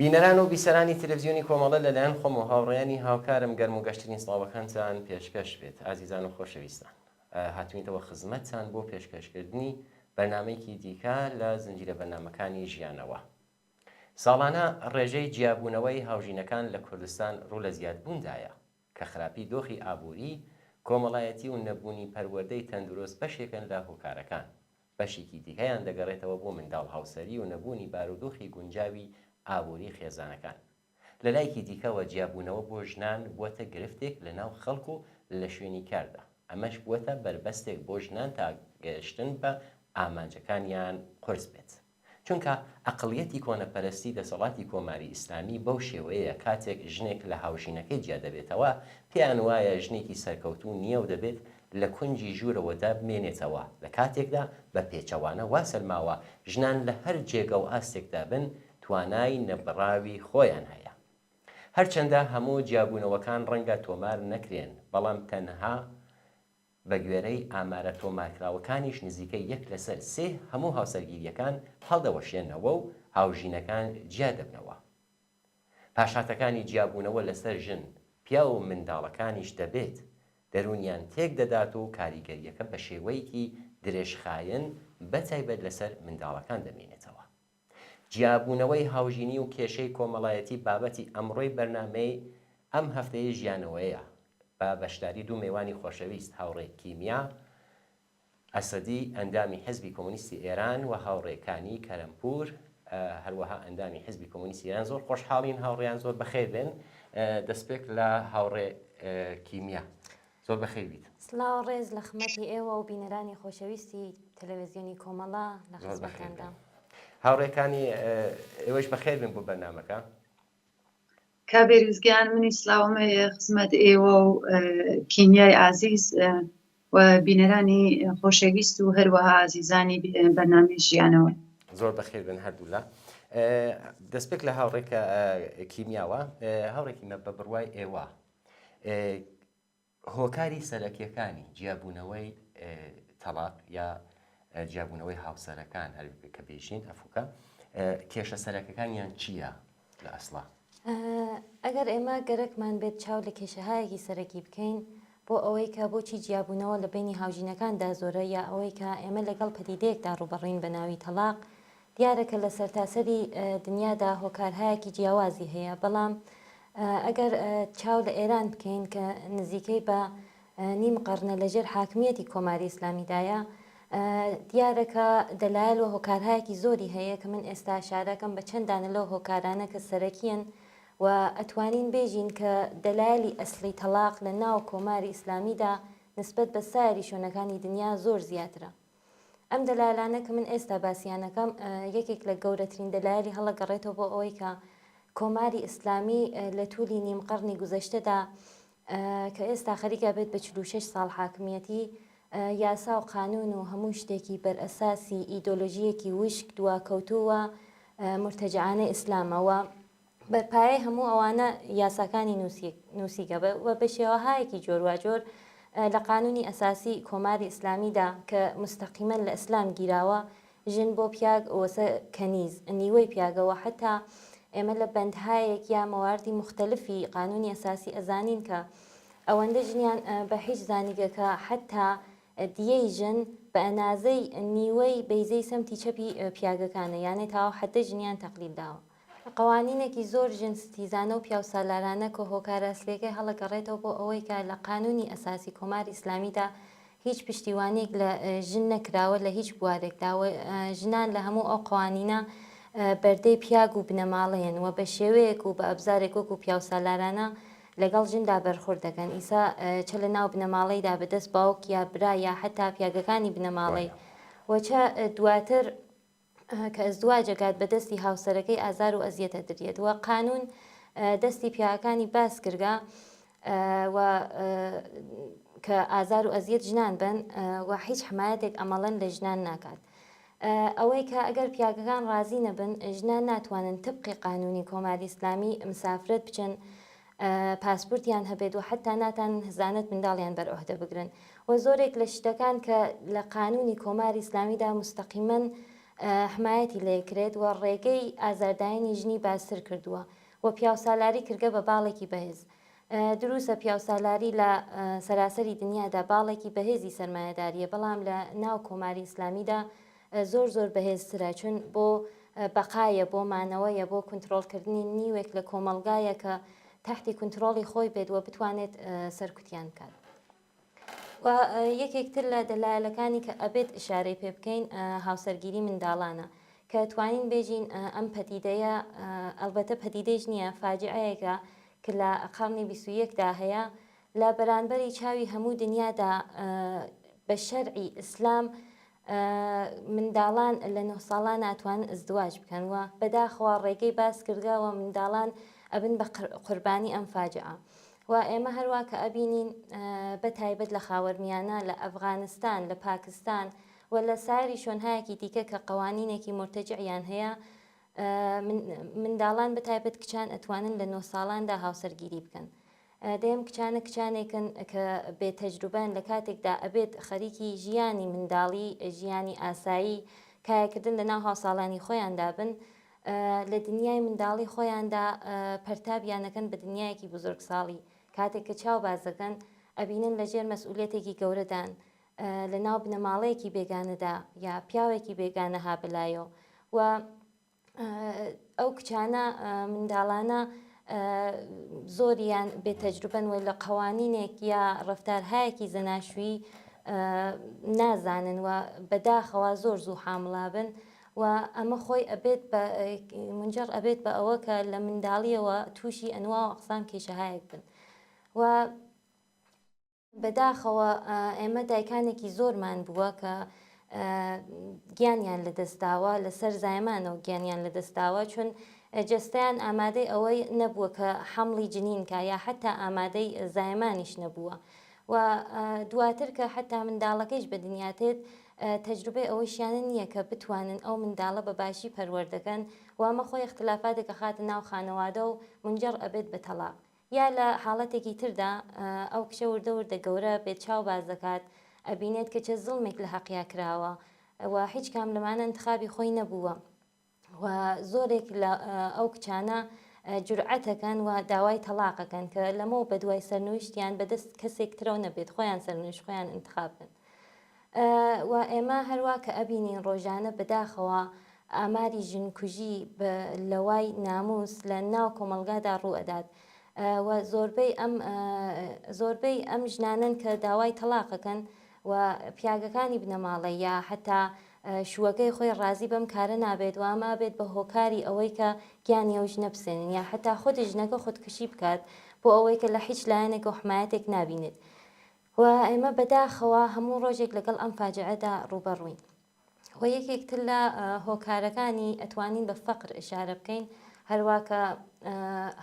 بینەران و بیسەرانی تەلەڤیزیۆنی کۆمەڵە لەلایەن خۆم و هاوڕێیانی هاوکارم گەرم و گەشتنی سڵاوەکانتان پێشکەش بێت. ئازیزان و خۆشەویستان، هاتووینەوە خزمەتتان بۆ پێشکەشکردنی بەرنامەیەکی دیکە لە زنجیرە بەرنامەکانی ژیانەوە. ساڵانە ڕێژەی جیابوونەوەی هاوژینەکان لە کوردستان ڕوو لە زیادبووندایە کە خراپی دۆخی ئابووری، کۆمەڵایەتی و نەبوونی پەروەردەی تەندروست بەشێکن لە هۆکارەکان. بەشێکی دیکەیان دەگەڕێتەوە بۆ منداڵ هاوسەری و نەبوونی بارودۆخی گونجاوی ئابووری خێزانەکان. لە لایەکی دیکەوە جیابوونەوە بۆ ژنان بووەتە گرفتێک لە ناو خەڵک و لە شوێنی کاردا. ئەمەش بووەتە بربەستێک بۆ ژنان تا گەشتن بە ئامانجەکانیان قرس بێت. چونکە ئەقڵیەتی کۆنەپەرستی دەسەڵاتی کۆماری ئیسلامی بەو شێوەیە کاتێک ژنێک لە هاوژینەکەی جیا دەبێتەوە، پێیان وایە ژنێکی سەرکەوتوو نییە و دەبێت لە کونجی ژوورەوەدا بمێنێتەوە. لە کاتێکدا بە پێچەوانە وا سەرماوە ژنان لە هەر جێگە و ئاستێکدا بن توانای نەبڕاوی خۆیان هەیە. هەرچەندە هەموو جیابوونەوەکان ڕەنگە تۆمار نەکرێن، بەڵام تەنها بە گوێرەی ئامارە تۆمارکراوەکانیش نزیکەی 1/3 هەموو هاوسەرگیریەکان هەڵدەوەشێنەوە و هاوژینەکان جیا دەبنەوە. پاشاتەکانی جیابوونەوە لەسەر ژن، پیا و منداڵەکانیش دەبێت دەرونیان تێک دەدات و کاریگەریەکە بە شێوەیەکی درێژخایەن بەتایبەت لەسەر منداڵەکان دەمێنێتەوە. جیابوونەوەی هاوژینی و کێشەی کۆمەڵایەتی بابەتی ئەمڕۆی بەرنامەی ئەم هەفتەیە ژیانەوەیە بە بەشداری دوو میوانی خۆشەویست، هاوڕێ کیمیا ئەسەدی ئەندامی حزبی کۆمونیستی ئێران و هاوڕێکانی کەرەمپور هەروەها ئەندامی حزبی کۆمونیستی ئێران. زۆر خۆشحاڵین، هاوڕێیان زۆر بەخێر بێن. دەستپێک لە هاوڕێ کیمیا، زۆر بەخێر بیت. سڵاو ڕێز لە خزمەتی ئێوە و بینەرانی خۆشەویستی تەلەڤیزیۆنی کۆمەڵە لە خزمەتتاندا. هاوڕێکانی ئێوەش بەخێر بن بۆ بەرنامەکە. کابێریزگیان منی سلااومەیە خزمەت ئێوە و کیمیای ئازیز و بینەرانی خۆشەویست و هەروەها ئازیزانی بەرنامەی ژیانەوە. زۆر بەخێر بن هەردوولا. دەستپێک لە هاوڕێکە کیمیاوە. هاوڕێکی مە بە بڕوای ئێوە هۆکاری سەرەکیەکانی جیابوونەوەی تەلاق یا جیابوونەوەی هاوسەرەکان هەر کە بێژین ئەفوکە کێشە سەرەکەکانیان چییە لە ئەسڵا؟ ئەگەر ئێمە گەرەکمان بێت چاو لە کێشەهایەکی سەرەکی بکەین بۆ ئەوەی کە بۆچی جیابوونەوە لە بینی هاوژینەکاندا زۆرە، یا ئەوەی کە ئێمە لەگەڵ پەدیدەیەکدا ڕوبەڕین بە ناوی تەلاق، دیارەکە لە سەرتاسەری دنیادا هۆکارهایەکی جیاوازی هەیە. بەڵام ئەگەر چاو لە ئێران بکەین کە نزیکەی بە نیم قەرنە لەژێر حاکمیەتی کۆماری ئیسلامیدایە، دیارەکە دەلایل و هۆکارهایەکی زۆری هەیە کە من ئێستا شارەکەم بە چەندانە لەو هۆکارانە کە سەرەکیەن و ئەتوانین بێژین کە دەلایلی ئەسلی تەلاق لە ناو کۆماری ئیسلامیدا نسبەت بە ساری شوێنەکانی دنیا زۆر زیاترە. ئەم دەلایلانە کە من ئێستا باسییانەکەم یەکێک لە گەورەترین دەلایلی هەڵەگەڕێتەوە بۆ ئەوەی کە کۆماری ئیسلامی لە توولی نیم قەرنی گوزەشتەدا کە ئێستا خەریکە بێت بە 46 ساڵ حاکمیەتی، یاسا و قانون و هەموو شتێکی بەرئەساسی ئیدۆلۆژیەکی وشک دواکەوتووە مرتەجعانە ئیسلامەوە بەرپایەی هەموو ئەوانە یاساکانی نووسیگە و بە شێوەهایەکی جۆرواجۆر لە قانونی ئەساسی کۆماری ئیسلامیدا کە مستەقیمەن لە ئیسلام گیراوە، ژن بۆ پیاگ وەسە کەنیز نیوەی پیاگەوە. حتا ئێمە لە بەندهایەک یا مەواردی مختلفی قانونی ئەساسی ئەزانین کە ئەوەندە ژنیان بە هیچ زانیگەکە حتا دیەی ژن بە ئەنازەی نیوەی بەیزەی سەمتی چەپی پیاگەکانە، یانێ تاوە حتە ژنیان تەقلیل داوە. قوانینێکی زۆر ژنستیزانە و پیاوسالارانە کە هۆکارە ئەسلەکەی هەڵەگەڕێتەوە بۆ ئەوەی کە لە قانونی ئەساسی کۆماری ئیسلامیدا هیچ پشتیوانێک لە ژن نەکراوە لە هیچ بوارێکداوە. ژنان لە هەموو ئەو قوانینە بەردەی پیاگ و بنەماڵەیەن و بە شێوەیەک و بە ئەبزارێک وەکو پیاوسالارانە لەگەڵ ژندا بەرخورد دەکەن. ئیسا چە لە ناو بنەماڵەیدا بەدەست باوک یا برا یا حتا پیاگەکانی بنەماڵەی وەچە دواتر کە ئەزدواجەکات بەدەستی هاوسەرەکەی ئازار و ئەزیەتە دەرێت. وە قانون دەستی پیاکانی باس کردگا و کە ئازار و ئەزیەت ژنان بن و هیچ حمایەتێک ئەمەڵەن لە ژنان ناکات. ئەوەی کە ئەگەر پیاگەکان ڕازی نەبن، ژنان ناتوانن تبقی قانونی کۆماری ئیسلامی مسافرت بچن، پاسپورتیان هەبێت و حتا ناتان هزانت منداڵیان بەرعهدە بگرن. و زۆرێک لە شتەکان کە لە قانونی کۆماری ئیسلامیدا مستەقیمەن حمایەتی لێکرێت و ڕێگەی ئازاردایانی ژنی باشتر کردووە و پیاوسالاری کردگە بە باڵێکی بەهێز. دروستە پیاوسالاری لە سەراسەری دنیادا باڵێکی بەهێزی سەرمایهداریە، بەڵام لە ناو کۆماری ئیسلامیدا زۆر بەهێزترە، چون بۆ بەقایە، بۆ مانەوەیە، بۆ کنترۆلکردنی نیوێک لە کۆمەلگایە کە تحتی کنترۆڵی خۆی بێت و بتوانێت سەرکوتیان بکات. و یەکێکتر لە دەلایلەکانی کە ئەبێت ئشارەی پێ بکەین هاوسەرگیری منداڵانە کە توانین بێژین ئەم پەدیدەیە ئەلبەتە پەدیدەیش نییە، فاجعەیەکە کە لە قەرنی 21دا هەیە لە بەرانبەری چاوی هەموو دنیادا بە شەرعی ئیسلام منداڵان لە 9 ساڵان ناتوانن ئەزدواج بکەن و بەداخەوە ڕێگەی باس کردگەوە منداڵان ئەبن بە قوربانی ئەم فاجعە. و ئێمە هەروە کە ئەبینین بە تایبەت لە خاوەرمیانە، لە ئەفغانستان، لە پاکستان و لە ساری شوێنهایەکی دیکە کە قەوانینێکی مرتەجعیان هەیە، منداڵان بە تایبەت کچان ئەتوانن لە 9 ساڵاندا هاوسەرگیری بکەن. دەیەم کچانێکن کە بێتەجروبەن لە کاتێکدا ئەبێت خەریکی ژیانی منداڵی، ژیانی ئاسایی، کایەکردن لە ناو هاوساڵانی خۆیاندا بن، لە دنیای منداڵی خۆیاندا پەرتابیانەکەن بە دنیایەکی بزرگساڵی. کاتێک کە چاو بازەکەن ئەبینن لەژێر مەسئولیەتێکی گەورەدان لە ناو بنەماڵەیەکی بێگانەدا یا پیاوێکی بێگانە هابلایەوە و ئەو کچانە منداڵانە زۆریان بێتەجروبەن و لە قەوانینێک یا ڕەفتارهایەکی زەناشویی نازانن و بەداخەوە زۆر زوو حامڵابن و ئەمە خۆی ئەبێت منجەر ئەبێت بە ئەوە کە لە منداڵیەوە تووشی ئەنوا و ئەقسام کێشەهایەک بن. و بەداخەوە ئێمە دایکانێکی زۆرمان بووە کە گیانیان لەدەستاوە، لەسەر زایمانەوە گیانیان لەدەستاوە، چون جەستەیان ئامادەی ئەوەی نەبووە کە حەمڵی جنینکە یا حتا ئامادەی زایمانیش نەبووە. و دواتر کە حتا منداڵەکەیش بە دنیاتێت تەجروبەی ئەوەیشیانە نییە کە بتوانن ئەو منداڵە بە باشی پەروەردەکەن و ئەمە خۆی اختلافاتێکە خاتە ناو خانەوادە و منجەر ئەبێت بە تەلاق. یا لە حاڵەتێکی تردا ئەو کشە وردە گەورە بێت چاو باز دەکات، ئەبینێت کە چه زڵمێک لە حەقیا کراوە و هیچ کام لەمانە انتخابی خۆی نەبووە و زۆرێک لە ئەو کچانە جورعەتەکەن و داوای تەلاقەکەن کە لەمە بە دوای سەرنوشتیان بەدەست کەسێک ترەوە نەبێت، خۆیان سەرنوشت خۆیان انتخاب بن. و ئێمە هەروە کە ئەبینین ڕۆژانە بەداخەوە ئاماری ژنکوژی لەوای ناموس لە ناو کۆمەلگادا ڕوو ئەدات و زۆربەی ئەم ژنانن کە داوای تەلاقەکەن و پیاگەکانی بنەماڵە یا حتا شووەکەی خۆی ڕازی بەم کارە نابێت و ئەمە بێت بە هۆکاری ئەوەی کە گیانی ئەو ژنە بسێنن یا حتا خۆی ژنەکە خودکشی بکات بۆ ئەوەی کە لە هیچ لایەنێک و حمایەتێک نابینێت. و ئێمە بەداخەوە هەموو ڕۆژێک لەگەڵ ئەم فاجعەدا ڕوبەڕووین. و یەکێکتر لە هۆکارەکانی ئەتوانین بە فەقر ئشارە بکەین، هەروە کە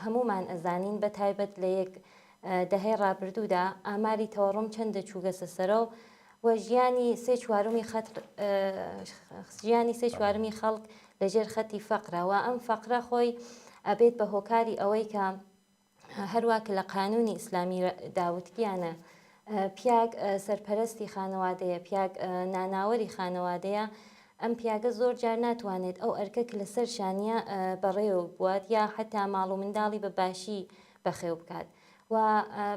هەمومان ئەزانین بە تایبەت لە یەک دەهەی ڕابردوودا ئاماری تەوەڕۆم چەندە چووگەسە سەرە و ژیانی سێ چوارمی خەڵک لەژێر خەتی فەقرەوە. ئەم فەقرە خۆی ئەبێت بە هۆکاری ئەوەی کە هەروە کە لە قانونی ئیسلامی داوتگیانە پیاگ سەرپەرستی خانەوادەیە، پیاگ ناناوەری خانەوادەیە، ئەم پیاگە زۆر جار ناتوانێت ئەو ئەرکە لەسەر شانیە بەڕێوە بوات یا حتا ماڵ و منداڵی بە باشی بەخێو بکات. و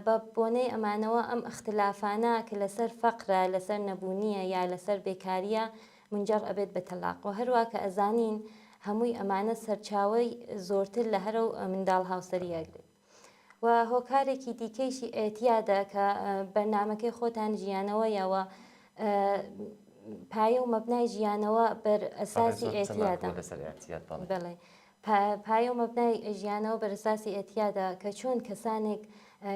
بە بۆنەی ئەمانەوە ئەم اختلافانە کە لەسەر فەقرە، لەسەر نەبوونیە یا لەسەر بێکاریە منجەر ئەبێت بە تەلاق. و هەروە کە ئەزانین هەمووی ئەمانە سەرچاوەی زۆرتر لە هەرە منداڵ هاوسەریەگرێت. و هۆکارێکی دیکەیشی ئێتیادە کە بەرنامەکەی خۆتان ژیانەوەیەوە پایە و مەبنای ژیانەوە بەر ئەساسی ئێتیادە. بەڵێ پایە و مەبنای ژیانەوە بەر ئەساسی ئێتیادە کە چۆن کەسانێک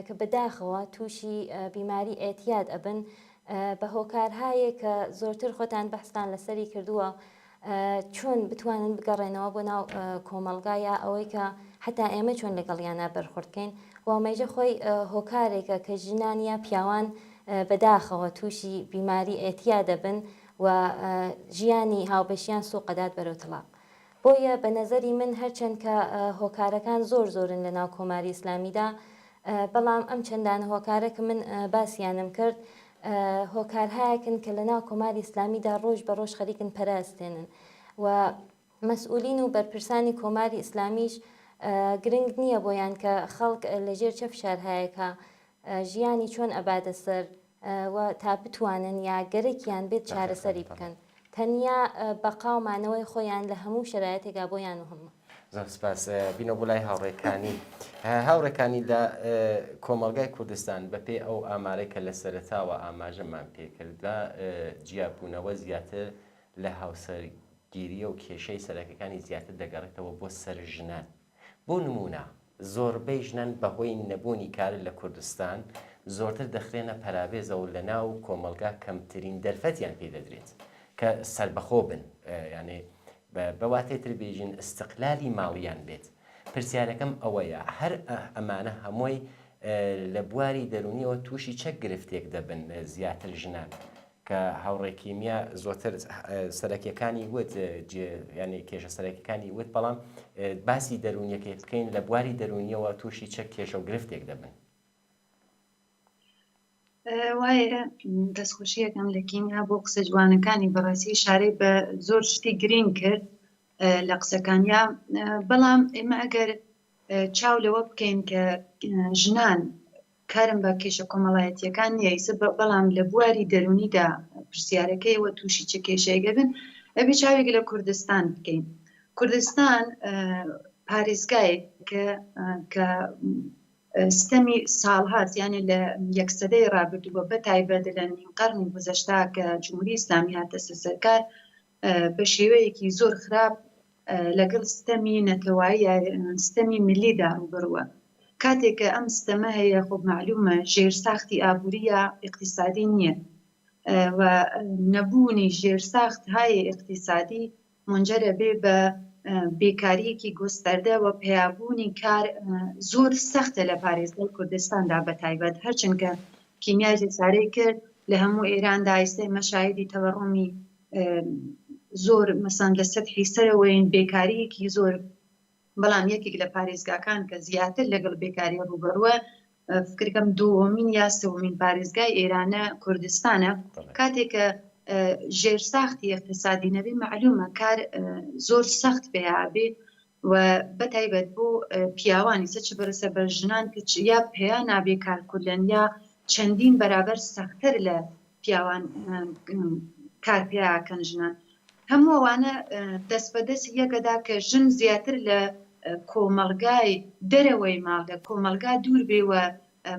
کە بەداخەوە تووشی بیماری ئێتیاد ئەبن بە هۆکارهایە کە زۆرتر خۆتان بەحستان لەسەری کردووە چۆن بتوانن بگەڕێنەوە بۆ ناو کۆمەلگایە ئەوەی کە حتا ئێمە چۆن لەگەڵیانە بەرخوردکەین و مێژە خۆی هۆکارێکە کە ژنان یا پیاوان بەداخەوە تووشی بیماری ئێتیا دەبن و ژیانی هاوبەشیان سوقەدات بەرەو تەلاق. بۆیە بە نەزەری من هەرچەند کە هۆکارەکان زۆرن لە ناو کۆماری ئیسلامیدا، بەڵام ئەم چەندان هۆکارە کە من باسییانم کرد هۆکارهایەکن کە لە ناو کۆماری ئیسلامیدا ڕۆژ بە ڕۆژ خەریکن پەراستێنن. و مەسئولین و بەرپرسانی کۆماری ئیسلامیش گرنگ نییە بۆیان کە خەڵک لەژێر چه فشارهایەکە ژیانی چۆن ئەبادە سەر و تا بتوانن یا گەرەکیان بێت چارەسەری بکەن. تەنیا بەقا و مانەوەی خۆیان لە هەموو شرایەتێکا بۆیان مهمە. زۆر سپاس. بینە بۆ لای هاوڕێکانی لە کۆمەڵگای کوردستان بەپێی ئەو ئامارەی کە لە سەرەتاوە ئاماژەمان پێکردا جیاببوونەوە زیاتر لە هاوسەرگیریە و کێشەی سەرەکیەکانی زیاتر دەگەڕێتەوە بۆ سەر ژنان. بۆ نمونە زۆربەی ژنان بەهۆی نەبوونی کار لە کوردستان زۆرتر دەخرێنە پەرابێزە و لە ناو کۆمەلگا کەمترین دەرفەتیان پێ دەدرێت کە سەربەخۆ بن، یعنی بەواتێتر بێژین استقلالی ماڵیان بێت. پرسیارەکەم ئەوەیە هەر ئەمانە هەمووی لە بواری دەرونیەوە تووشی چەک گرفتێک دەبن زیاتر ژنان کە هاوڕێکیمیا زۆرتر سەرەکیەکانی وت ینی کێشە سەرەکیەکانی وت، بەڵام باسی دەرونیەکەی بکەین لە بواری دەرونیەوە تووشی چەک کێشە و گرفتێک دەبن. وایە دەستخۆشیەکەم لە کیمیا بۆ قسە جوانەکانی بەڕاستی شارەی بە زۆر شتی گرنگ کرد لە قسەکانیا، بەڵام ئێمە ئەگەر چاو لەوە بکەین کە ژنان کارم بە کێشە کۆمەڵایەتیەکان نییە، بەڵام لە بواری دەرونیدا پرسیارەکەیەوە تووشی چه کێشەیەگە بن، ئەبێ چاوێک لە کوردستان بکەین. کوردستان پارێزگایەک کە ستەمی ساڵهات یانێ لە یەکسەدەی ڕابردووە بە تایبەت لە نیم قەرنی گوزەشتا کە جمهوری ئیسلامی هاتە سەرکار بە شێوەیەکی زۆر خراپ لەگەڵ ستەمی نەتەوایی ستەمی ملیدا ڕوبەڕووە. کاتێککە ئەم ستەمە هەیە خۆ معلومە ژێرساختی ئابووریە اقتصادی نییە و نەبوونی ژێرساخت هایە اقتصادی منجەرە بێ بە بێکاریەکی گۆستەردە و پیابوونی کار زۆر سەختە لە پارێزگای کوردستاندا بە تایبەت، هەرچەندکە کیمیای جێسارەی کرد لە هەموو ئێراندا ئێستای مەشاهیدی تەوەڕۆمی زۆر مەسەن لە سەدحی سەرەوەین بێکاریەکی زۆر، بەڵام یەکێک لە پارێزگاکان کە زیاتر لەگەڵ بێکاری ڕوبەڕوە فکرکەم دووەمین یا سەوەمین پارێزگای ئێرانە کوردستانە. کاتێککە ژێرساختی اقتصادی نەبی معلومە کار زۆر سەخت پێیابێ و بەتایبەت بۆ پیاوانی سەچ بەرسە بە ژنان کە یا پێیا نابێ کارکردن یا چەندین بەرابەر سەختتر لە پیاوان کار پێیاکەن ژنان. هەموو ئەوانە دەست بەدەست یەکەدا کە ژن زیاتر لە کۆمەڵگای دەرەوەی ماڵ لە کۆمەلگا دوور بێوە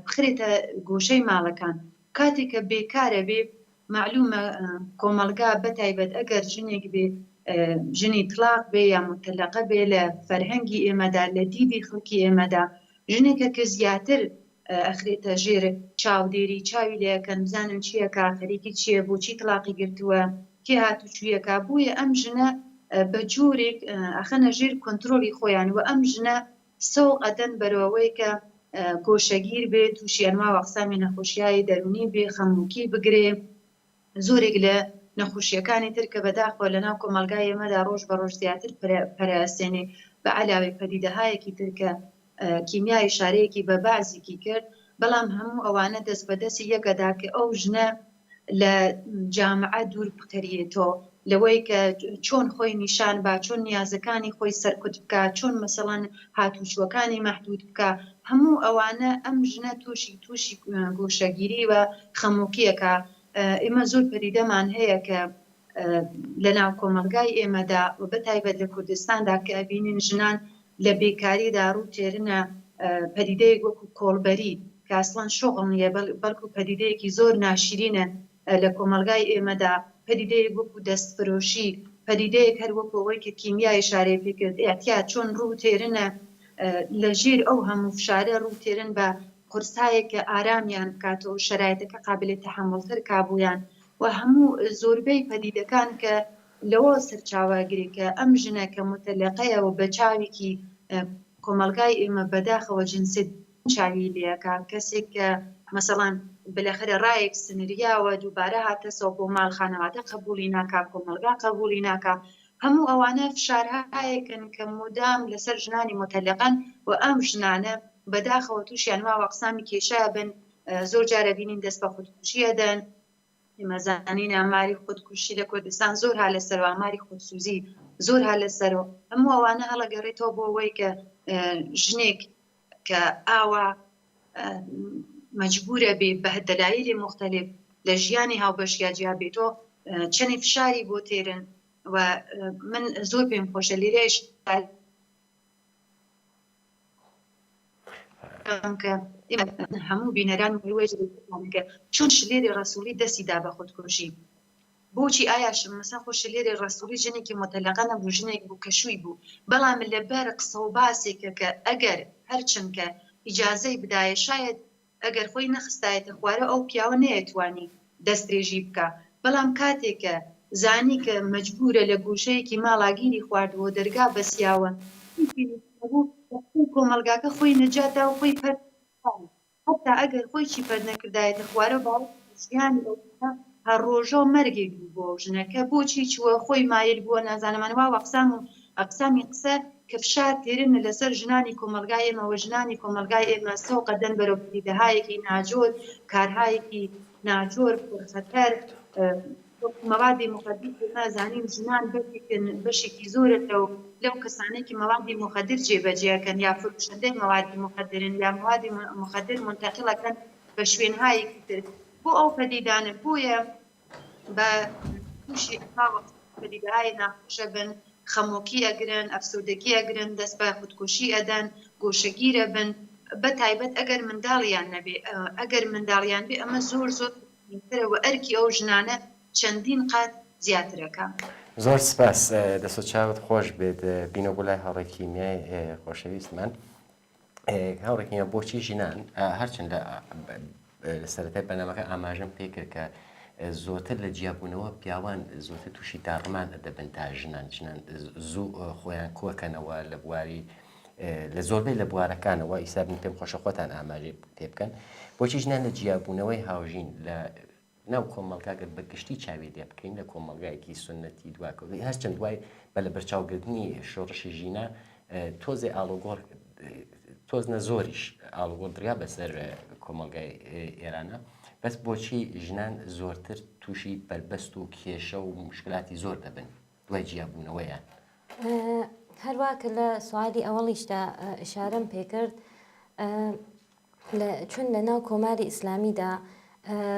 بخرێتە گۆشەی ماڵەکان. کاتێککە بێکارە بێ معلومە کۆمەلگا بەتایبەت ئەگەر ژنێک بێ ژنی تڵاق بێ یا متەلەقە بێ لە فەرهەنگی ئێمەدا لە دیدی خەڵکی ئێمەدا ژنێکە کە زیاتر ئەخرێتە ژێر چاودێری چاوی لەکەن بزانن چییە کاخەرێکی چییە بۆچی تڵاقی گرتووە کێ هاتوچوویەکە بوویە ئەم ژنە بە جۆرێک ئەخەنە ژێر کۆنتترۆلی خۆیان و ئەم ژنە سەو ئەدەن بەرەوەی کە گۆشەگیر بێت تووشیانما وەقسامی نەخۆشیایی دەرونی بێ خەمووکی بگرێ. زۆرێک لە نەخۆشیەکانی تر کە بەداخۆ لەناو کۆمەلگای ئێمەدا ڕۆژ بە ڕۆژ زیاتر پەرەسێنێ بە علاوەی پەدیدەهایەکی تر کە کیمیای شارەیەکی بە بازێکی کرد، بەڵام هەموو ئەوانە دەست بەدەستی یەکەدا کە ئەو ژنە لە جامعە دوور بکەریێتەوە لەوەی کە چۆن خۆی نیشان با، چۆن نیازەکانی خۆی سەرکوت بکە، چۆن مەسەڵەن هاتوچوەکانی مەحدود بکە. هەموو ئەوانە ئەم ژنە تووشی گۆشەگیری و خەمووکیەکە. ئێمە زۆر پەدیدەمان هەیە کە لە ناو کۆمەلگای ئێمەدا و بەتایبەت لە کوردستاندا کە ئەبینین ژنان لە بێکاریدا ڕوو تێرنە پەدیدەیەک وەکو کۆڵبەری کە ئەسڵەن شۆغڵ نییە بەڵکو پەدیدەیەکی زۆر ناشرینە لە کۆمەلگای ئێمەدا، پەدیدەیەک وەکو دەستفرۆشی، پەدیدەیەک هەر وەکو ئەوەی کە کیمیای شارەی پێکرد ئەتیا چۆن ڕوو تێرنە لە ژێر ئەو هەموو فشارە ڕوو تێرن بە قورسایەک کە ئارامیان بکاتەوە شرایطەکە قابلێت تەحمڵتر کابوویان و هەموو زۆربەی پەدیدەکان کە لەوە سەرچاوەگیری کە ئەم ژنە کە متەلەقەیەوە بە چاوێکی کۆمەلگای ئێمە بەداخەوە جنسێت چاوی لێەکە کەسێک کە مەسەڵەن بەلەخرە ڕایەک سنریاوە دووبارە هاتەسەوە بۆ ماڵ خانەواتە قبولی ناکا، کۆمەلگا قبولی ناکا. هەموو ئەوانە فشارهایەکن کە مودام لەسەر ژنانی متەلەقەن و ئەم ژنانە بەداخەوە تووشیان وا وەقسامی کێشە بن. زۆر جارە بینین دەست بە خودکوشیە دەن، ئێمە زانین ئاماری خودکوشی لە کوردستان زۆر ها لەسەر ئاماری خودسوزی زۆر ها لەسەرەوە هەموو ئەوانە هەڵەگەڕێتەوە بۆ ئەوەی کە ژنێک کە ئاوا مەجبورە بێ بە دەلایلی مختلف لە ژیانی هاوبەشیا جیا بێتەوە چەنی فشاری بۆ تێرن و من زۆر پێم خۆشە لێرەش کە هەموو بینەران وێژکە چۆن شلێری ڕسوولی دەستیدا بە خودکۆشی بۆچی ئایا مەسا خۆ شلێری ڕسوولی ژنێکی متەلەقە نەبوو ژنێک بوو کە شووی بوو بەڵام لەبەر قسە و باسێکە کە ئەگەر هەرچەندکە ئیجازەی بدایە شاید ئەگەر خۆی نەخستایەتە خوارە ئەو پیاوە نەیەتوانی دەستێژی بکە بەڵام کاتێکە زانی کە مەجبورە لە گوشەیەکی ماڵاگیری خواردەوە دەرگا بەسیاوە کۆمەلگاکە خۆی نەجاتا و خۆی پەر حتا ئەگەر خۆی چی پەر نەکردایەتە خوارە باڵیان هەر ڕۆژە و مەرگێک بوو بۆ ژنەکە بۆچی چووە خۆی مایل بووە نازانەمانەوە وەقسام و ئەقسامی قسە کە فشار تێرن لەسەر ژنانی کۆمەلگای ئێمەوە ژنانی کۆمەلگای ئێمە سەوقە دەن بەرەو پدیدەهایەکی ناجۆر کارهایەکی ناجۆر پرخەتەر مەوادی مخدر نازانین ژنان بەشێکی زۆرەتەوە لەو کەسانێکی مەوادی مخدر جێبەجێەکەن یا فروشندەی مەوادی مخدرن یا مەوادی مخدر منتەقڵەکەن بە شوێنهایەکی تر بۆ ئەو پەدیدانە بۆیە بە تووشی پەدیدەهای ناخۆشە بن خەمۆکی ئەگرن ئەفسردگی ئەگرن دەست بە خودکوشی ئەدەن گۆشەگیرە بن بە تایبەت ئەگەر منداڵیان نەبێ ئەگەر منداڵیان بێ ئەمە زۆر زۆرترەوە ئەرکی ئەو ژنانە چەندین قات زیاترەکە زۆر سپاس دەست و چاوت خۆش بێت بینە بۆ لای هاوڕێکی میای خۆشەویستمان هاوڕێکی بۆچی ژینان هەرچەند لە سەرەتای بەنامەکە ئاماژەم پێ کرد کە زۆرتر لە جیابوونەوە پیاوان زۆرتر تووشی داڕمان دەبن تا ژنان زوو خۆیان کۆکەنەوە لە بواری لە زۆربەی لە بوارەکانەوە ئیسابن پێم خۆشە خۆتان ئاماژێ پێ بکەن بۆچی ژنان لە جیابوونەوەی هاوژین لە ناو کۆمەڵگاگەر بەگشتی چاوی لێ بکەین لە کۆمەڵگایەکی سنەتی دواکەوت هەرچەند دوای بە لە بەرچاوگرتنی شۆڕشی ژینە تۆزێ ئاڵۆگۆڕ تۆزنە زۆریش ئاڵۆگۆڕ دریا بەسەر کۆمەڵگای ئێرانە بەس بۆچی ژنان زۆرتر تووشی بەربەست و کێشە و مشکلاتی زۆر دەبن دوای جیابوونەوەیان هەروواکە لە سوالی ئەوەڵیشدا ئشارەم پێکرد چون لە ناو کۆماری ئیسلامیدا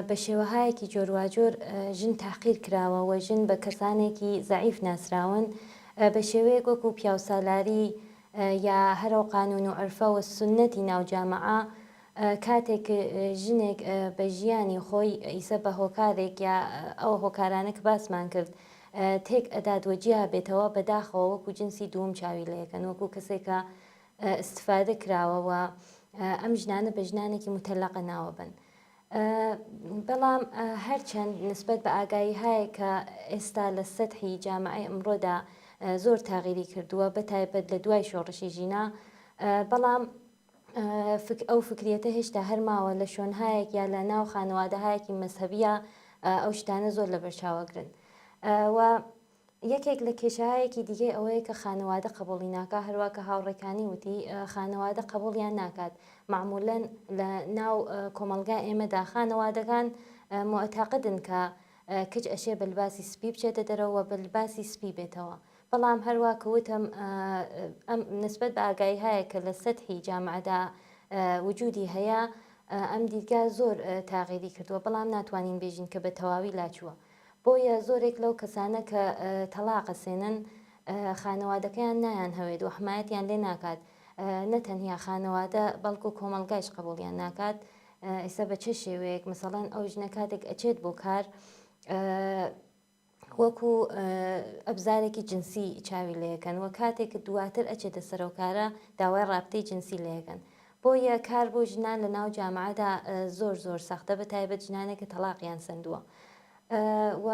بە شێوەهایەکی جۆرواجۆر ژن تاقیر کراوە و ژن بە کەسانێکی زەعیف ناسراون بە شێوەیەک وەکو پیاوسالاری یا هەرو قانون و عرفە و سنەتی ناوجامعە کاتێک ژنێک بە ژیانی خۆی ئیسە بە هۆکارێک یا ئەو هۆکارانە کە باسمان کرد تێک ئەدادوەجیا بێتەوە بەداخەوە وەکو جنسی دووەم چاوی لەیەکەن وەکو کەسێکە استفادە کراوەوە ئەم ژنانە بە ژنانێکی متەلەقە ناوە بن. بەڵام هەرچەند نسبەت بە ئاگایی هەیە کە ئێستا لە سەتحی جامعەی ئەمڕۆدا زۆر تاغیری کردووە بەتایبەت لە دوای شۆڕشی ژینە بەڵام ئەو فکریەتە هێشتا هەرماوە لە شوێنهایەک یا لە ناو خانەوادەهایەکی مەزهەبیە ئەو شتانە زۆر لە بەرچاوەگرن و یەکێک لە کێشەهایەکی دیگەی ئەوەیە کە خانەوادە قبوڵی ناکات هەروەکە هاوڕێکانی وتی خانەوادە قبوڵیان ناکات معمولەن لە ناو کۆمەلگا ئێمەدا خانەوادەکان معتەقدن کە کچ ئەشێ بەلباسی سپی بچێتە دەرەوە بەلباسی سپی بێتەوە بەڵام هەروە کەوتم ئەم نسبەت بە ئاگایی هەیە کە لە سەتحی جامعەدا وجودی هەیە ئەم دیدگا زۆر تاغیری کردووە بەڵام ناتوانین بێژین کە بە تەواوی لاچووە بۆیە زۆرێک لەو کەسانە کە تەلاق ئەسێنن خانەوادەکەیان نایان هەوێت و حمایەتیان لێ ناکات نەتەنیا خانەوادە بەڵکو و کۆمەلگایش قبوڵیان ناکات ئێستا بە چه شێوەیەک مەسەڵەن ئەو ژنە کاتێک ئەچێت بۆ کار وەکو ئەبزارێکی جنسی چاوی لەیەکەن و کاتێک دواتر ئەچێتە سەرۆکارە داوای ڕابطەی جنسی لەیەکەن بۆیە کار بۆ ژنان لە ناو جامعەدا زۆر زۆر سەختە بە تایبەت ژنانێکە تەلاقیان سندووە و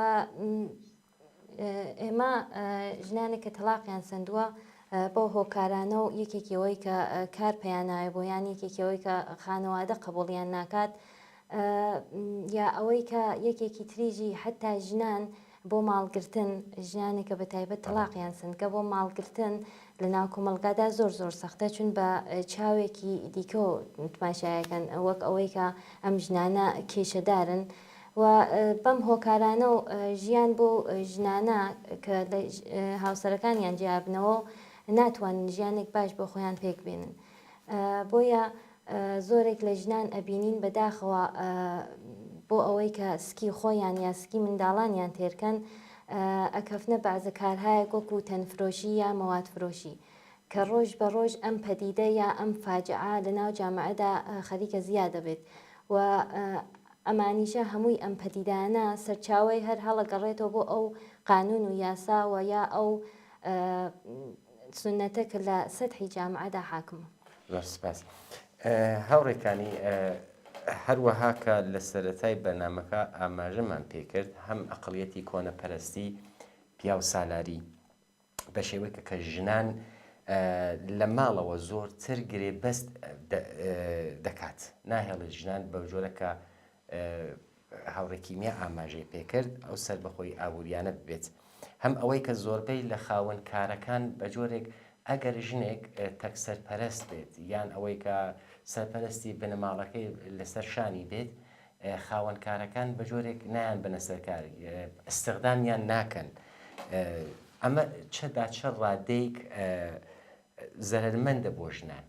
ئێمە ژنانێک کە تەلاقیان سندووە بۆ هۆکارانە و یەکێکەوەی کە کار پەیانایە بۆ یان یەکێکەوەی کە خانەوادە قبوڵیان ناکات یا ئەوەی کە یەکێکی تریژی حتا ژنان بۆ ماڵگرتن ژنانێکە بە تایبەت تەلاقیان سندکە بۆ ماڵگرتن لە ناو کۆمەلگادا زۆر زۆر سەختە چون بە چاوێکی دیکە و تماشایەکەن وەک ئەوەی کە ئەم ژنانە کێشەدارن و بەم هۆکارانە و ژیان بۆ ژنانە کە هاوسەرەکانیان جیابنەوە ناتوانن ژیانێک باش بۆ خۆیان پێک بێنن. بۆیە زۆرێک لە ژنان ئەبینین بەداخەوە بۆ ئەوەی کە سکی خۆیان یا سکی منداڵانیان تێرکەن ئەکەفنە بەعزە کارهایەک وەکو تەنفرۆشی یا مەواد فرۆشی کە ڕۆژ بە ڕۆژ ئەم پەدیدە یا ئەم فاجعە لە ناو جامعەدا خەریکە زیاد دەبێت و ئەمانیشە هەمووی ئەم پەدیدانە سەرچاوی هەر هەڵەگەڕێتەوە بۆ ئەو قانون و یاسا و یا ئەو سنەتە کە لە سەتحی جامعەدا حاکمە. سپاس. هاوڕێکانی هەروەها کە لە سەرەتای بەرنامەکە ئاماژەمان پێکرد هەم ئەقڵیەتی کۆنەپەرستی پیا و سالاری بە شێوەیەکە کە ژنان لە ماڵەوە زۆرتر گرێبەست دەکات ناهێڵێت ژنان بەو جۆرەکە هاوڕێکیمیا ئاماژەی پێکرد ئەو سەر بەخۆی ئابوووریانە ببێت هەم ئەوەی کە زۆربەی لە خاوەن کارەکان بە جۆرێک ئەگەر ژنێک تەک سەرپەرست بێت یان ئەوەی کە سەرپەرستی بنەماڵەکەی لەسەر شانی بێت خاوەن کارەکان بە جۆرێک نایان بنە سەرکاری ئستخدامیان ناکەن ئەمە چەدا چە ڕادەیەک زەرمەندە بۆ ژنان.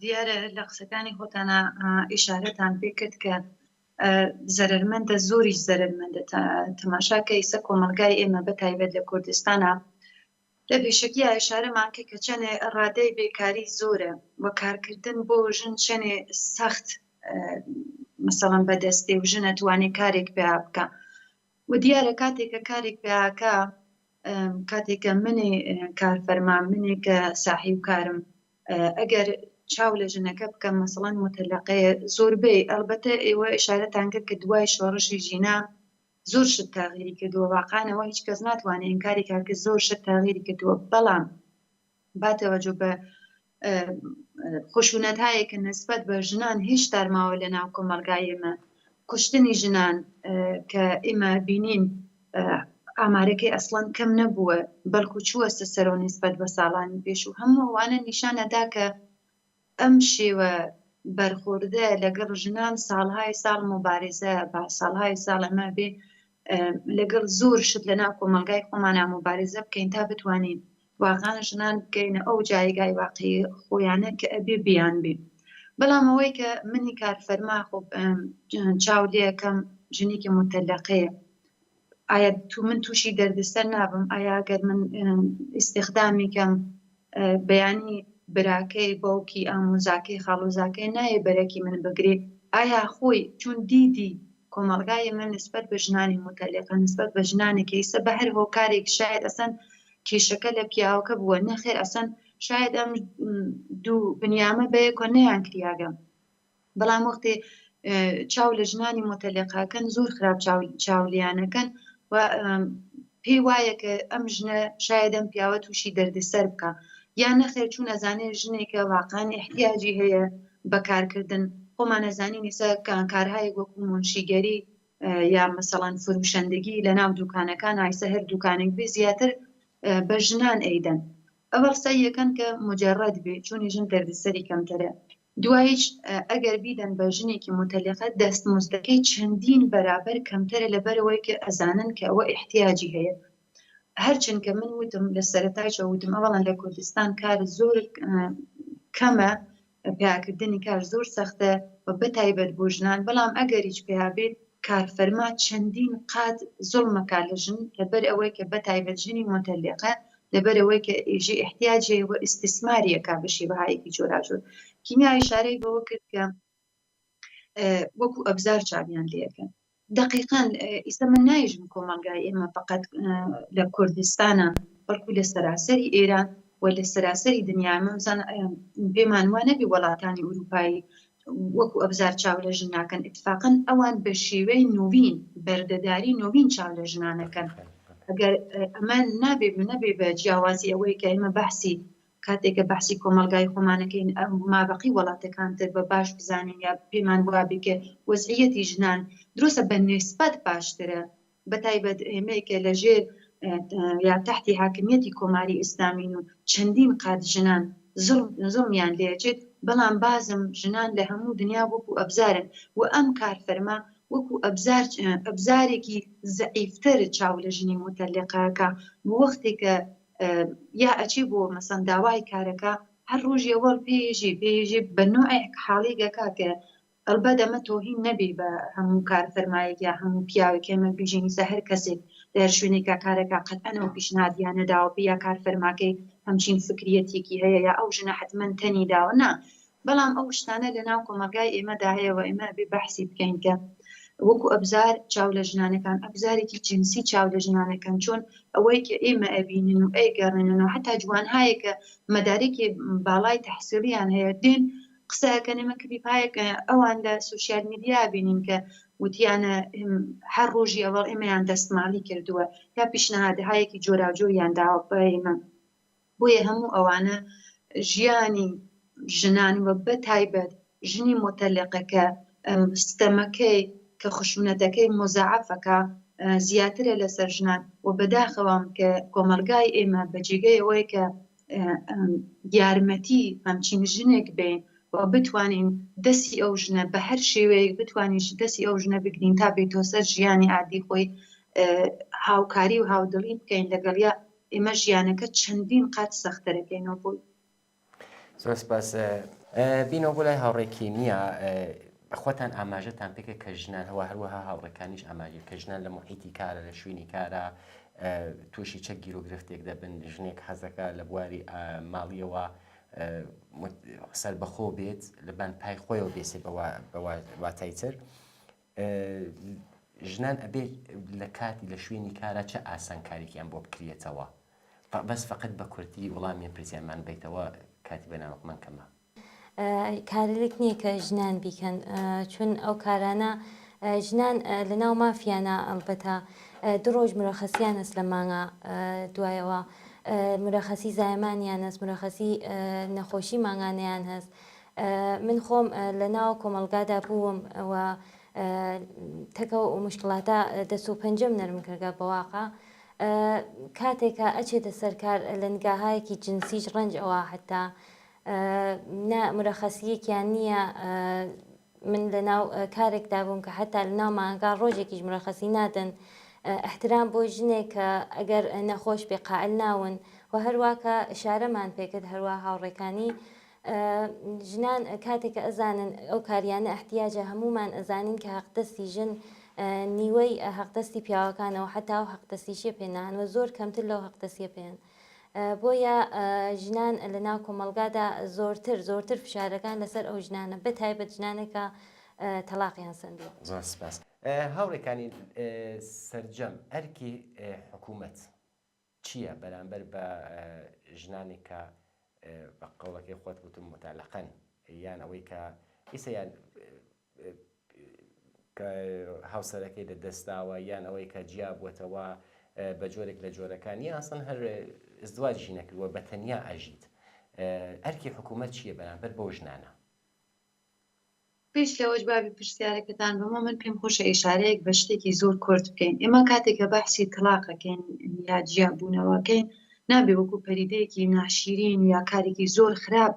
دیارە لە قسەکانی خۆتانە ئیشارەتان پێکرد کە زەرمەندە زۆریش زەرمەندە تەماشاکە ئیسە کۆمەلگای ئێمە بەتایبەت لە کوردستانە لە بێشکی ئیشارەمان کە کە چەنێ ڕادەی بێکاری زۆرە و کارکردن بۆ ژن چەنێ سەخت مەسەڵەن بەدەستی و ژنە توانێت کارێک پێ بکە و دیارە کاتێکە کارێک پێکە کاتێکە منێ کارفەرما منێکە ساحیب کارم ئەگەر چاو لە ژنەکە بکەم مەسەڵەن متەلەقەیە زۆربەی ئەلبەتە ئێوە ئیشارەتان کرد کە دوای شۆڕشی ژینا زۆر شت تاغیری کردووە واقعانەوە هیچ کەس ناتوانێت ئینکاری کارکە زۆر شت تاغیری کردووە بەڵام باتەوەجۆ بە خشونەتهایە کە نسبەت بە ژنان هیچ تارماوە لە ناو کۆمەلگای ئێمە کوشتنی ژنان کە ئێمە بینین ئامارەکەی ئەسڵەن کەم نەبووە بەڵکو چووە سەرەوە نسبەت بە ساڵانی پێش و هەموو ئەوانە نیشانەدا کە ئەم شێوە بەرخوردە لەگەڵ ژنان ساڵهای ساڵ مبارزە بە ساڵهای ساڵ ئەمە بێ لەگەڵ زۆر شت لە ناو کۆمەلگای خۆمانە مبارزە بکەین تا بتوانین واقعان ژنان بکەینە ئەو جایگای واقعی خۆیانە کە ئەبێ بیان بێ بەڵام ئەوەی کە منی کارفەرما خۆ چاو لێەکەم ژنێکی متەلەقەیە ئایا من تووشی دەردسەر نابم ئایا ئەگەر من ئیستیخدامێکم بەیانی براکەی باوکی ئامۆزاکەی خاڵۆزاکەی نایە بەرەکی من بگرێ ئایا خۆی چون دیدی کۆمەلگای من نسبەت بە ژنانی متەلەقە نسبەت بە ژنانێکی ئیسە بە هەر هۆکارێک شاید ئەسەن کێشەکە لە پیاوەکە بووە نەخێر ئەسەن شاید ئەم دوو بنیامە بەیەکۆ نەیان کریاگەم بەڵام وەختێ چاو لە ژنانی متەلەقەکەن زۆر خراپ چاولیانەکەن و پێی وایە کە ئەم ژنە شاید ئەم پیاوە تووشی دەردسەر بکە یان نەخێر چوون ئەزانێت ژنێکە واقعان احتیاجی هەیە بەکارکردن خۆمان ئەزانین ئێستا کارهایەک وەکو مۆنشیگەری یا مەسەڵەن فروشەندگی لە ناو دوکانەکان ئایسە هەر دوکانێک بێ زیاتر بە ژنان ئەیدەن ئەوە قسەی یەکەن کە مجەڕەد بێ چونی ژن دەردسەری کەمترە دواییش ئەگەر بیدەن بە ژنێکی متەلەقە دەستمزدەکەی چەندین بەرابەر کەمترە لەبەرەوەی کە ئەزانن کە ئەوە احتیاجی هەیە هەرچند کە من وتم لە سەرەتایشە وتم ئەوەڵەن لە کوردستان کار زۆر کەمە پیاکردنی کار زۆر سەختە و بەتایبەت بۆ ژنان بەڵام ئەگەر هیچ پێیا بێت کارفەرما چەندین قات زوڵمەکە لە ژن لەبەر ئەوەی کە بەتایبەت ژنی متەلەقە لەبەر ئەوەی کە ئێژی احتیاجی و ئیستیسماریەکە بشی بەهایەکی جۆراژۆر کیمیا ئیشارەی بەوە کرد کە وەکو ئەبزار چاویان لێەکەن دقیقاً ئیستا من نایژم کۆمەلگای ئێمە فقط لە کوردستانە بەڵکو لە سەراسەری ئێران و لە سەراسەری دنیامە پێمان وانە بێ وڵاتانی ئوروپایی وەکو ئەبزار چاو لە ژناکەن اتفاقاً ئەوان بە شێوەی نوین بەردەداری نوین چاو لە ژنانەکەن ئەگەر ئەمە نەبێ بە جیاوازی ئەوەی کە ئێمە بەحسی کاتێکە بەحسی کۆمەلگای خۆمانەکەین مابەقی وڵاتەکانتر بە باش بزانین یا پێمان وابێ کە وەزعیەتی ژنان دروستە بە نسبەت باشترە بەتایبەت ئێمەیەکە لەژێر یا تحتی حاکمیەتی کۆماری ئیسلامین و چەندین قات ژنان زوڵمیان لێچێت بەڵام بازم ژنان لە هەموو دنیا وەکو ئەبزارن و ئەم کارفەرما وەکو ئەبزارێکی زەعیفتر چاو لە ژنی متەلقەکە وەختێکە یا ئەچی بۆ مەسەن داوای کارەکە هەر ڕۆژی ئەوەڵ پێژی بە نوعێک حاڵێگەکە کە ئەلبەت ئەمە تۆهین نەبی بە هەموو کارفەرمایەک یا هەموو پیاوێک ئێمە بژینی سە هەر کەسێک لە شوێنێکە کارەکە قەتەنەوە پیشنهادیانە داوە یا کارفەرماکەی هەمچین فکریەتێکی هەیە یا ئەو ژنە حتمەن تەنی داوە نا بەڵام ئەو شتانە لە ناو کۆمەلگای ئێمەدا هەیەوە ئێمە بێ بەحسی بکەین کە وەکو ئەبزار چاو لە ژنانەکان ئەبزارێکی جنسی چاو لە ژنانەکان چۆن ئەوەی کە ئێمە ئەبینن و ئەیگەڕێنەوە حتا جوانهایە کە مەدارێکی باڵای تەحسیلیان هەیە دێن قسەکەن ئێمە کلیپایەکە ئەوان لە سوشیال میدیا بینین کە وتیانە هەر ڕۆژی ئەوەڵ ئێمەیان دەستماڵی کردووە یا پیشنهادهایەکی جۆراوجۆریان داوە بە ئێمە بۆیە هەموو ئەوانە ژیانی ژنان وە بەتایبەت ژنی متەلقەکە ستەمەکەی کە خشونەتەکەی مۆزاعەفەکە زیاترە لەسەر ژنان و بەداخەوام کە کۆمەلگای ئێمە بەجێگەی ئەوەی کە یارمەتی هەمچین ژنێک بین و بتوانین دەستی ئەو ژنە بە هەر شێوەیەک بتوانیش دەستی ئەو ژنە بگرین تا بێتۆ سەر ژیانی عادی خۆی هاوکاری و هاودڵی بکەین لەگەڵیا ئێمە ژیانەکە چەندین قات سەختەرەکەینەوە بۆی زۆر سپاس بینەوە بۆ لای هاوڕێکی نییە خۆتان ئاماژەتان پێکە کە ژنان هەروەها هاوڕەکانیش ئاماژێت کە ژنان لە محیتی کارە لە شوێنی کارە تووشی چەک گیرۆگرفتێک دەبن ژنێک حەزەکە لە بواری ماڵیەوە سەربەخۆ بێت لەبان پای خۆیەوە بێسێ واتایتر ژنان ئەبێ لە کاتی لە شوێنی کارە چه ئاسانکاریکیان بۆ بکرێتەوە بەس فقط بە کورتی وەڵامیان پرسیانمان بیتەوە کاتی بەناوەکمان کەمە کارێک نییە کە ژنان بیکەن چون ئەو کارانە ژنان لە ناو مافیانە ئەلبەتە دوو ڕۆژ مرەخەسیان هەست لە مانگە دوایەوە مرەخەسی زایمانیان هەست مرەخەسی نەخۆشی ماگانیان هەست من خۆم لە ناو کۆمەلگادا بووم و تەکە و مشکلاتە دەست و پەنجەم نەرم کردگە بەواقع کاتێکە ئەچێتە سەرکار لە نگاهایەکی جنسیش ڕەنج ئەوە حتا مرەخەسیەکیان نییە من لە ناو کارێکدا بووم کە حتا لە ناو مانگا ڕۆژێکیش مرەخەسی نادەن احترام بۆ ژنێک کە ئەگەر نەخۆش بێ قائل ناون و هەروواکە شارەمان پێکرد هەروە هاوڕێکانی ژنان کاتێککە ئەزانن ئەو کاریانە احتیاجە هەمومان ئەزانین کە حەقدەستی ژن نیوەی حەقدەستی پیاوەکانەوە حتا و حەقدەستیشیە پێنان و زۆر کەمتر لەو حەقدەستیە پێن بۆیە ژنان لە ناو کۆمەلگادا زۆرتر فشارەکان لەسەر ئەو ژنانە بەتایبەت ژنانێکە تەلاقیان سندووە. زۆر سپاس. هاوڕێکانی سەرجەم ئەرکی حکوومەت چییە بەرامبەر بە ژنانێک کە بە قەوڵەکەی خۆت وتم متعلقەن یان ئەوەی کە ئیسەیان کە هاوسەرەکەی لەدەستداوە یان ئەوەی کە جیا بووەتەوە بە جۆرێک لە جۆرەکانی ئاسان هەر ئزدواجی نەکردووە بە تەنیا ئاژیت ئەرکی حکوومەت چییە بەرامبەر بۆ ژنانە؟ پێش لەوەش بابی پرسیارەکەتان بەمە من پێم خۆشە ئیشارەیەک بە شتێکی زۆر کورت بکەین ئێمە کاتێککە بەحسی تەلاقەکەین یا جیابوونەوەکەین نابێ وەکو پەریدەیەکی ناشیرین یا کارێکی زۆر خراپ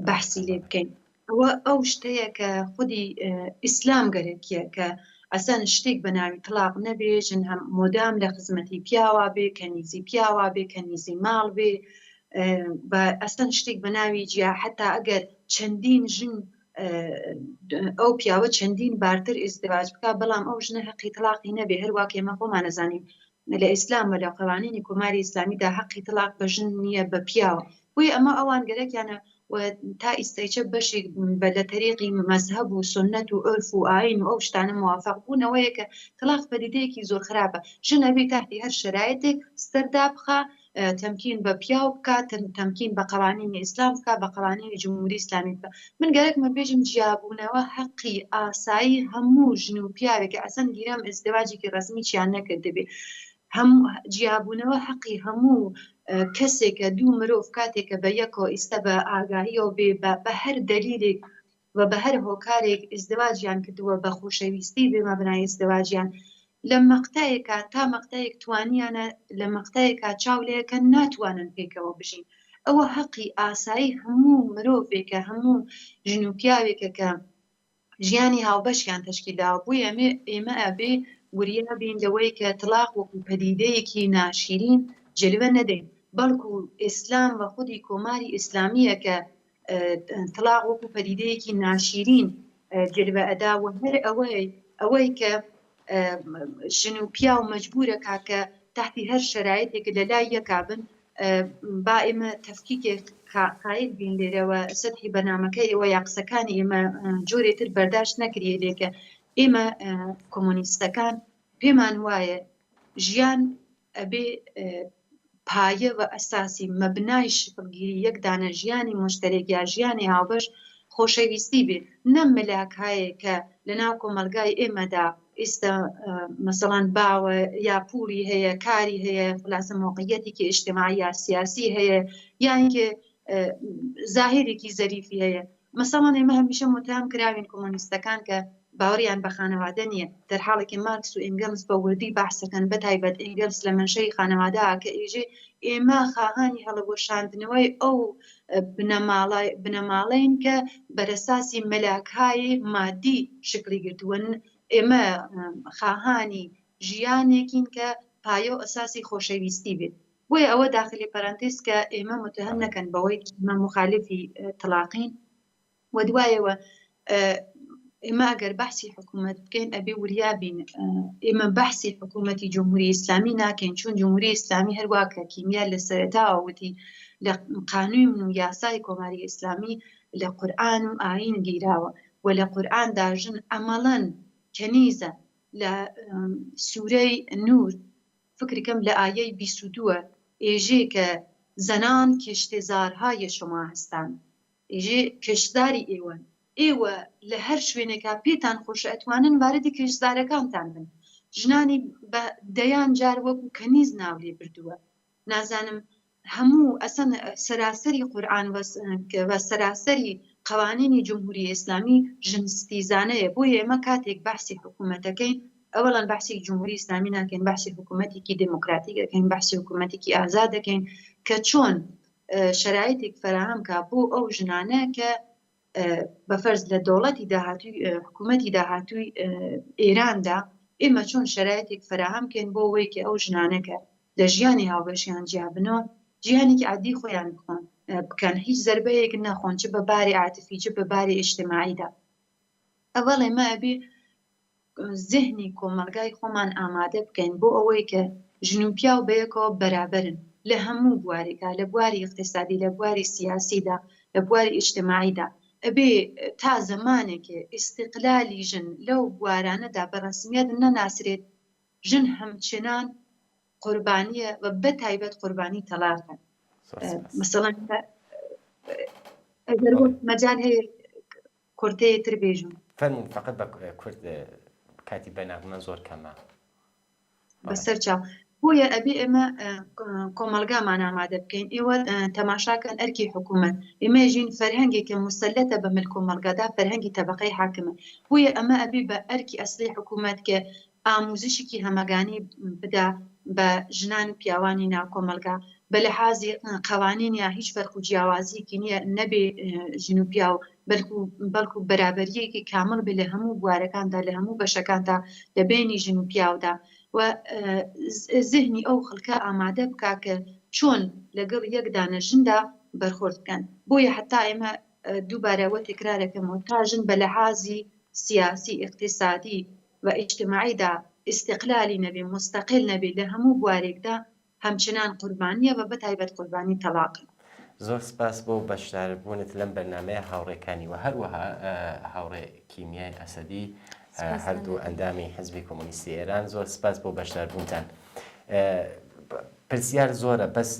بەحسی لێ بکەین ئەوە ئەو شتەیە کە خودی ئیسلام گەرەکیە کە ئەسان شتێک بە ناوی تەلاق نەبێژن هەم مۆدام لە خزمەتی پیاوە بێ کە نیزی پیاوە بێ کە نیزی ماڵ بێ بە ئەسان شتێک بە ناوی جیا حتا ئەگەر چەندین ژن ئەو پیاوە چەندین بارتر ئێزدواج بکە بەڵام ئەو ژنە حەقی تەلاقی نەبێ هەروە ئێمە خۆمان نەزانین لە ئیسلام و لە قەوانینی کۆماری ئیسلامیدا حەقی تەلاق بە ژن نییە بە پیاوە بۆیە ئەمە ئەوان گەرەکیانە و تا ئیستەیچە بەشێک بە لە تەریقی مەزهەب و سنەت و عرف و ئاین و ئەو شتانە موافق بوونەوەیە کە تەلاق پەدیدەیەکی زۆر خراپە ژن ئەبێ تاحتی هەر شرایطێک سەردا بخە تەمکین بە پیاو بکات تەمکین بە قەوانینی ئیسلام بکە بە قەوانینی جمهوری ئیسلامی بکە من گەرەکمە بێژم جیابوونەوە حەقی ئاسایی هەموو ژن و پیاوێکە ئەسەن گیرەم ئەزدواجێکی ڕەسمی چیان نەکرد دەبێ جیابوونەوە حەقی هەموو کەسێکە دوو مرۆڤ کاتێکە بە یەکەوە ئیستا بە ئاگاهیەوە بێ بە هەر دەلیلێک و بە هەر هۆکارێک ئیزدواجیان کردووە بە خۆشەویستی بێمە بنای ئیزدواجیان لە مەقتەیەکە تا مەقتەیەک توانیانە لە مەقتەیەکە چاولەیەکە ناتوانن پێکەوە بژین ئەوە حەقی ئاسایی هەموو مرۆڤێکە هەموو ژن و پیاوێکە کە ژیانی هاوبەشیان تشکیلداوە بووی ئێمە ئەبێ وریا بین لەوەی کە تەلاق وەکو پەدیدەیەکی ناشرین جلوە نەدەین بەڵکو ئیسلام بە خودی کۆماری ئیسلامیە کە تەلاق وەکو پەدیدەیەکی ناشرین جلوە ئەداوە هەر ئەوەی کە ژن و پیا و مەجبورە کاکە تحتی هەر شرایطێک لە لای یەکابن با ئێمە تەفکیکێک قایل بین لێرەوە سەدحی بەنامەکەی ئێوە یا قسەکانی ئێمە جۆرێتر بەرداشت نەکرێ لێکە ئێمە کۆمۆنیستەکان پێمان وایە ژیان ئەبێ پایە و ئەساسی مەبنای شپگیری یەک دانە ژیانی مشتەرێک یا ژیانی هاوبەش خۆشەویستی بێ نەم ملاکایە کە لەناو کۆمەلگای ئێمەدا ئێستا مەسەڵەن باوە یا پولی هەیە کاری هەیە خلاصە موقعیەتێکی ئیجتیماعی یا سیاسی هەیە یانکە زاهرێکی زەریفی هەیە مەسەڵەن ئێمە هەمیشە متهم کراوین کۆمۆنیستەکان کە باوەڕیان بە خانەوادە نییە دەرحاڵێکی مارکس و ئێنگەلس بە وردی بەحسەکەن بەتایبەت ئێنگەلس لە منشەی خانەوادەیە کە ئێژێ ئێمە خاهانی هەڵەگۆشاندنەوەی ئەو بنەماڵەین کە بەرەساسی مەلاکهای مادی شکلی گرتوون ئێمە خاهانی ژیانێکین کە پایە و ئەساسی خۆشەویستی بێت بۆیە ئەوە داخلی پەرانتێز کە ئێمە متهم نەکەن بەوەی ئێمە مخالفی تەلاقین و دوایەوە ئێمە ئەگەر بەحسی حکوومەت بکەین ئەبێ وریابین ئێمە بەحسی حکوومەتی جمهوری ئیسلامی ناکەین چون جمهوری ئیسلامی هەروواکە کیمیا لە سەرەتاوەتی لە قانون و یاسای کۆماری ئیسلامی لە قورئان و ئاین گیراوە و لە قورئاندا ژن ئەمەڵەن کەنیزە لە سوورەی نور فکرکەم لە ئایەی 22 ئێژێ کە زەنان کشتێزارهای شما هەستان ئێژێ کشتداری ئێوە لە هەر شوێنێکا پێتان خۆشە ئەتوانن واردی کشتزارەکانتان بن ژنانی بە دەیان جار وەکو کەنیز ناو لێ بردووە نازانم هەموو ئەسەن سەراسەری قورئان و سەراسەری قوانینی جمهوری ئیسلامی ژنستیزانەیە بۆیە ئێمە کاتێک بەحسی حکوومەتەکەین ئەوەڵەن بەحسی جمهوری ئیسلامی ناکەین بەحسی حکوومەتێکی دموکراتیک دەکەین بەحسی حکوومەتێکی ئازاد دەکەین کە چۆن شرایطێک فراهم کا بۆ ئەو ژنانە کە بەفەرز لە دەوڵەتی داهاتووی حکوومەتی داهاتووی ئێراندا ئێمە چۆن شرایطێک فراهمکەین بۆ ئەوەی کە ئەو ژنانەکە لە ژیانی هاوبەشیان جیابنەوە جیهانێکی عادی خۆیان بکەن هیچ زەربەیەک نەخۆن چ بە باری عاتفی چ بە باری ئیجتیماعیدا ئەوەڵ ئێمە ئەبێ ذهنی کۆمەلگای خۆمان ئامادە بکەین بۆ ئەوەی کە ژن و پیا و بەیەکەوە بەرابەرن لە هەموو بوارێکا لە بواری اقتصادی لە بواری سیاسیدا لە بواری ئیجتیماعیدا ئەبێ تا زەمانێکێ ئیستیقلالی ژن لەو بوارانەدا بەڕەسمیەت نەناسرێت ژن هەمچنان قوربانیە و بەتایبەت قوربانی تەلاقن مثڵەن ئەگەر مەجال هەیە کورتەیەتر بێژم فەرموون فقط بە کورد کاتی بەناغمە زۆر کەمە بەسەر چاو بۆیە ئەبێ ئێمە کۆمەلگامان ئامادە بکەین ئێوە تەماشاکەن ئەرکی حکوومەت ئێمە ژین فەرهەنگێکە مسلەتە بە ملک کۆمەلگادا فەرهەنگی تەبەقەی حاکمە بۆیە ئەمە ئەبێ بە ئەرکی ئەسلی حکوومەت کە ئاموزشێکی هەمەگانی بدا بە ژنان و پیاوانی ناو کۆمەلگا بە لەحازی قوانین یا هیچ فەرق و جیاوازیەکی نییە نەبێ ژن و پیا و بەڵکو بەرابەریەکی کامل بێ لە هەموو بوارەکاندا لە هەموو بەشەکاندا لە بینی ژن و پیاودا و ذهنی ئەو خەڵکە ئامادە بکا کە چۆن لەگەڵ یەک دانە ژندا بەرخۆرد بکەن بۆیە حتا ئێمە دووبارەوە تکرارەکەمەوە تا ژن بە لەحازی سیاسی اقتصادی و ئیجتیماعیدا استقلالی نەبێ مستەقل نەبێ لە هەموو بوارێکدا هەمچنان قوربانیە بە بەتایبەت قوربانی تەلاقن زۆر سپاس بۆ بەشداربوونت لەم بەرنامەیە هاوڕێکانی و هەروەها هاوڕێ کیمیای ئەسەدی هەردوو ئەندامی حزبی کۆمۆنیستی ئێران زۆر سپاس بۆ بەشداربوونتان پرسیار زۆرە بەس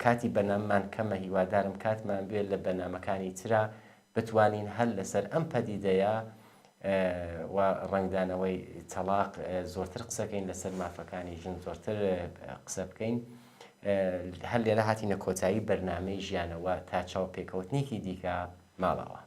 کاتی بەناممان کەمە هیوادارم کاتمان بێت لە بەنامەکانی ترا بتوانین هەل لەسەر ئەم پەدیدەیە و ڕنگدانەوەی تەلاق زۆرتر قسەکەین لەسەر مافەکانی ژن زۆرتر قسە بکەین هەر لێرە هاتینە کۆتایی بەرنامەی ژیانەوە تا چاو پێکەوتنێکی دیکە ماڵەوە